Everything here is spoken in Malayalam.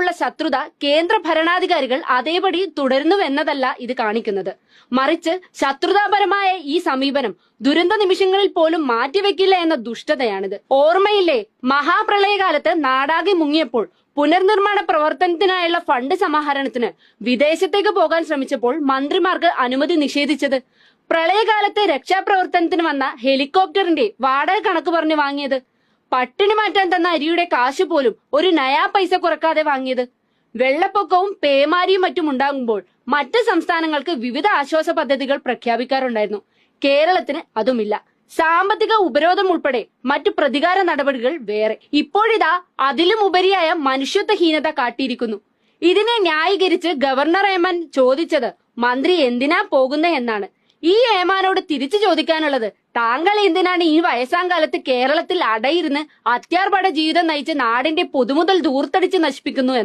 സംസ്ഥാനങ്ങളോടുള്ള ശത്രുത കേന്ദ്ര ഭരണാധികാരികൾ അതേപടി തുടരുന്നുവെന്നതല്ല ഇത് കാണിക്കുന്നത്. മറിച്ച് ശത്രുതാപരമായ ഈ സമീപനം ദുരന്ത നിമിഷങ്ങളിൽ പോലും മാറ്റിവെക്കില്ല എന്ന ദുഷ്ടതയാണിത്. ഓർമ്മയില്ലേ, മഹാപ്രളയകാലത്ത് നാടാകെ മുങ്ങിയപ്പോൾ പുനർനിർമ്മാണ പ്രവർത്തനത്തിനായുള്ള ഫണ്ട് സമാഹരണത്തിന് വിദേശത്തേക്ക് പോകാൻ ശ്രമിച്ചപ്പോൾ മന്ത്രിമാർക്ക് അനുമതി നിഷേധിച്ചത്? പ്രളയകാലത്ത് രക്ഷാപ്രവർത്തനത്തിന് വന്ന ഹെലികോപ്റ്ററിന്റെ വാടക കണക്ക് പറഞ്ഞു വാങ്ങിയത്? പട്ടിണി മാറ്റാൻ തന്ന അരിയുടെ കാശ് പോലും ഒരു നയാ പൈസ കുറക്കാതെ വാങ്ങിയത്? വെള്ളപ്പൊക്കവും പേമാരിയും മറ്റും ഉണ്ടാകുമ്പോൾ മറ്റ് സംസ്ഥാനങ്ങൾക്ക് വിവിധ ആശ്വാസ പദ്ധതികൾ പ്രഖ്യാപിക്കാറുണ്ടായിരുന്നു. കേരളത്തിന് അതുമില്ല. സാമ്പത്തിക ഉപരോധം ഉൾപ്പെടെ മറ്റു പ്രതികാര നടപടികൾ വേറെ. ഇപ്പോഴിതാ അതിലും ഉപരിയായ മനുഷ്യത്വഹീനത കാട്ടിയിരിക്കുന്നു. ഇതിനെ ന്യായീകരിച്ച് ഗവർണർ ഏമാൻ ചോദിച്ചത് മന്ത്രി എന്തിനാ പോകുന്നേ എന്നാണ്. ഈ ഏമാനോട് തിരിച്ചു ചോദിക്കാനുള്ളത്, താങ്കൾ എന്തിനാണ് ഈ വയസ്സാം കാലത്ത് കേരളത്തിൽ അടയിരുന്ന് അത്യാർഭാട ജീവിതം നയിച്ച് നാടിന്റെ പൊതുമുതൽ ധൂർത്തടിച്ച് നശിപ്പിക്കുന്നു